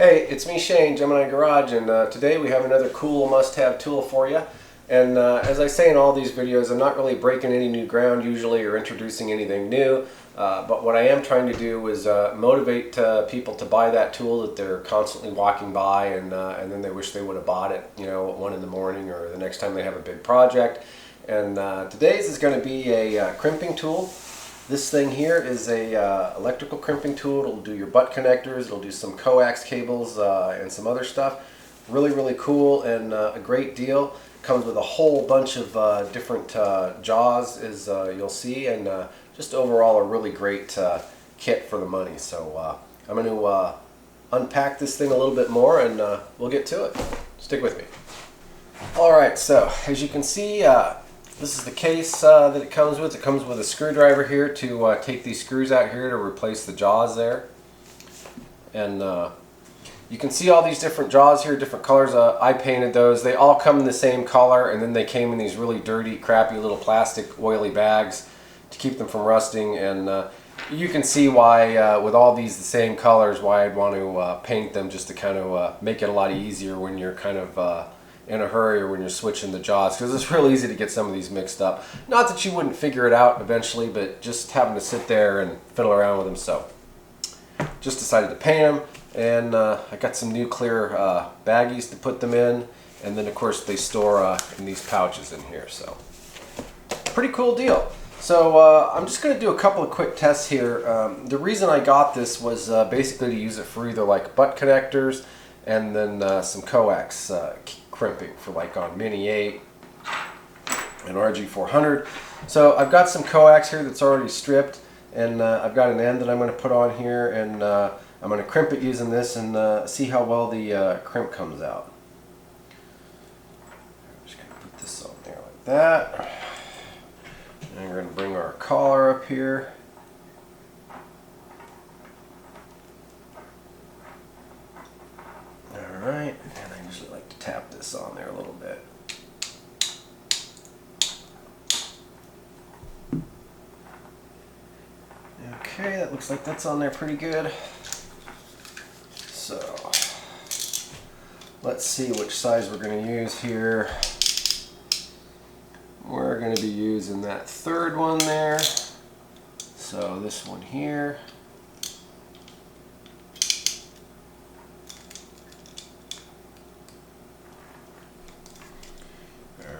Hey, it's me Shane, Gemini Garage, and today we have another cool must-have tool for you. And as I say in all these videos, I'm not really breaking any new ground usually or introducing anything new, but what I am trying to do is motivate people to buy that tool that they're constantly walking by and then they wish they would have bought it, you know, at 1 in the morning or the next time they have a big project. And today's is going to be a crimping tool. This thing here is a electrical crimping tool. It'll do your butt connectors, it'll do some coax cables and some other stuff. Really cool and a great deal. Comes with a whole bunch of different jaws, as you'll see, and just overall a really great kit for the money. So I'm going to unpack this thing a little bit more and we'll get to it. Stick with me. Alright, so as you can see, this is the case that it comes with. It comes with a screwdriver here to take these screws out here to replace the jaws there. And you can see all these different jaws here, different colors. I painted those. They all come in the same color, and then they came in these really dirty, crappy little plastic oily bags to keep them from rusting. And you can see why, with all these the same colors, why I'd want to paint them, just to kind of make it a lot easier when you're kind of in a hurry or when you're switching the jaws, because it's real easy to get some of these mixed up. Not that you wouldn't figure it out eventually, but just having to sit there and fiddle around with them. So just decided to paint them, and I got some new clear baggies to put them in, and then of course they store in these pouches in here. So pretty cool deal. So I'm just going to do a couple of quick tests here. The reason I got this was basically to use it for either like butt connectors and then some coax crimping for like on Mini 8 and RG400. So I've got some coax here that's already stripped, and I've got an end that I'm going to put on here, and I'm going to crimp it using this and see how well the crimp comes out. I'm just going to put this on there like that. And we're going to bring our collar up here. Alright, and I usually like to tap this on there a little bit. Okay, that looks like that's on there pretty good. So, let's see which size we're going to use here. We're going to be using that third one there. So this one here.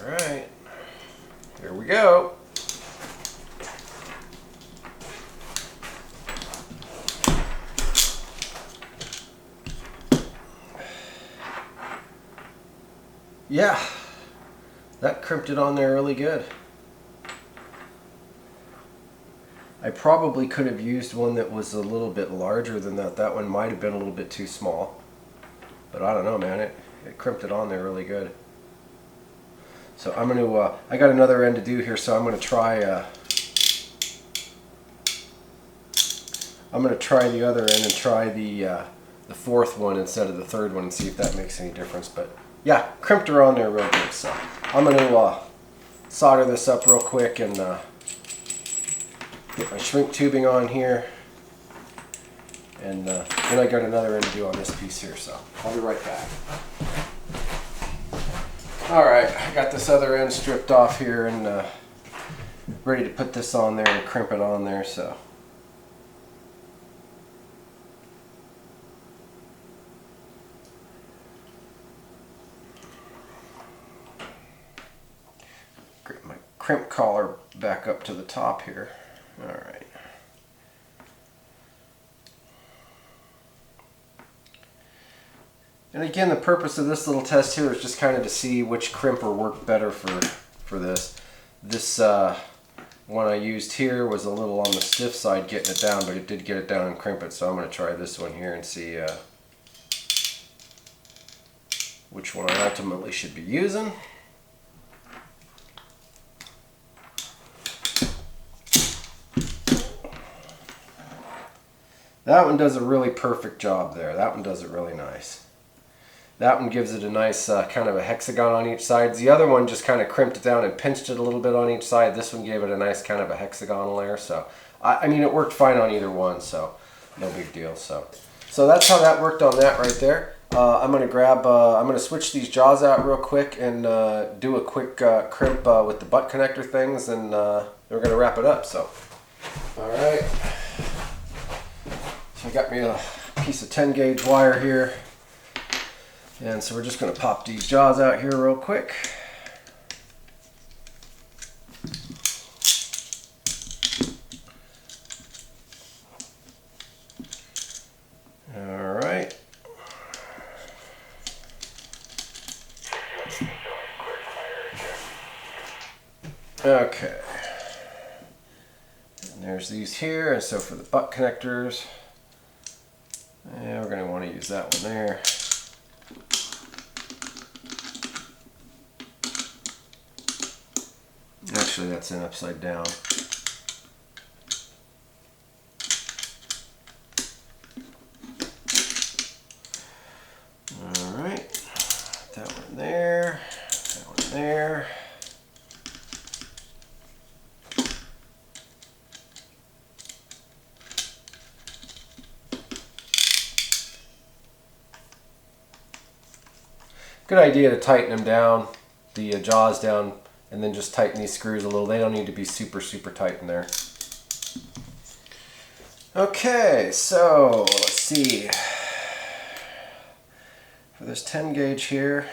Alright, here we go. Yeah, that crimped it on there really good. I probably could have used one that was a little bit larger than that. That one might have been a little bit too small. But I don't know, man, it crimped it on there really good. So I'm going to, I got another end to do here, so I'm going to try the other end and try the fourth one instead of the third one and see if that makes any difference. But yeah, crimped her on there real good. So I'm going to solder this up real quick and get my shrink tubing on here. And then I got another end to do on this piece here, so I'll be right back. Alright, I got this other end stripped off here and ready to put this on there and crimp it on there. So get my crimp collar back up to the top here. Alright. And again, the purpose of this little test here is just kind of to see which crimper worked better for this. This one I used here was a little on the stiff side getting it down, but it did get it down and crimp it. So I'm going to try this one here and see which one I ultimately should be using. That one does a really perfect job there. That one does it really nice. That one gives it a nice kind of a hexagon on each side. The other one just kind of crimped it down and pinched it a little bit on each side. This one gave it a nice kind of a hexagonal layer. So, I mean, it worked fine on either one, so no big deal. So, So that's how that worked on that right there. I'm gonna switch these jaws out real quick and do a quick crimp with the butt connector things, and we're gonna wrap it up. So, all right. So I got me a piece of 10 gauge wire here, and so we're just gonna pop these jaws out here real quick. All right. Okay. And there's these here, and so for the butt connectors, yeah, we're going to want to use that one there. Actually, that's in upside down. All right, that one there, that one there. Good idea to tighten them down, the jaws down, and then just tighten these screws a little. They don't need to be super tight in there. Okay, so let's see. For this 10 gauge here,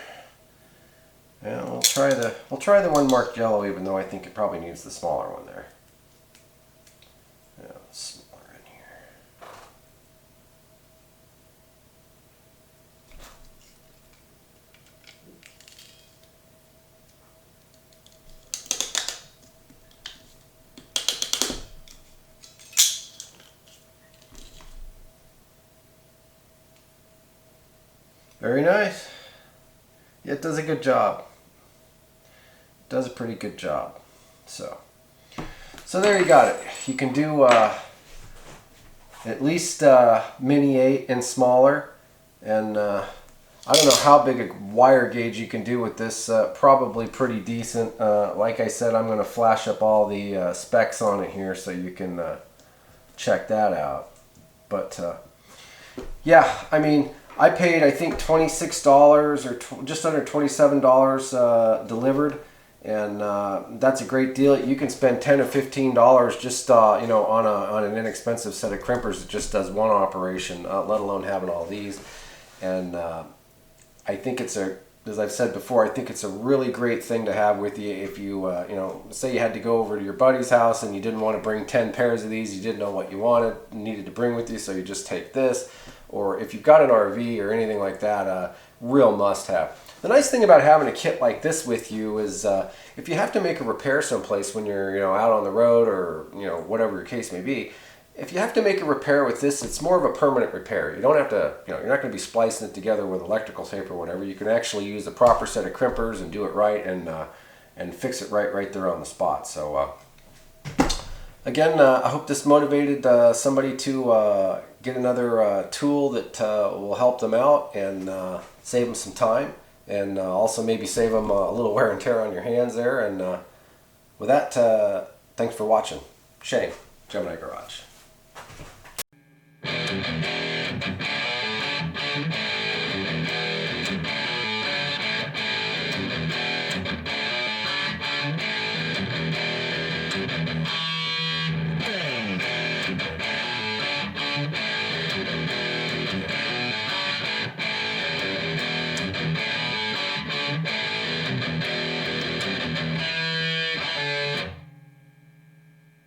yeah, we'll try the one marked yellow, even though I think it probably needs the smaller one there. Yeah, smaller in here. Very nice. Yeah, it does a good job. It does a pretty good job. So there you got it. You can do at least mini 8 and smaller, and I don't know how big a wire gauge you can do with this. Probably pretty decent. Like I said, I'm going to flash up all the specs on it here so you can check that out. But yeah, I mean, I paid, I think, $26 or just under $27 delivered, and that's a great deal. You can spend $10 or $15 just you know, on an inexpensive set of crimpers that just does one operation, let alone having all these. And I think it's as I've said before, I think it's a really great thing to have with you if you you know, say you had to go over to your buddy's house and you didn't want to bring 10 pairs of these, you didn't know what you needed to bring with you, so you just take this. Or if you've got an RV or anything like that, real must-have. The nice thing about having a kit like this with you is if you have to make a repair someplace when you're, you know, out on the road, or, you know, whatever your case may be, if you have to make a repair with this, it's more of a permanent repair. You don't have to, you know, you're not going to be splicing it together with electrical tape or whatever. You can actually use the proper set of crimpers and do it right, and fix it right there on the spot. So again, I hope this motivated somebody to get another tool that will help them out and save them some time, and also maybe save them a little wear and tear on your hands there. And with that, thanks for watching. Shane, Gemini Garage.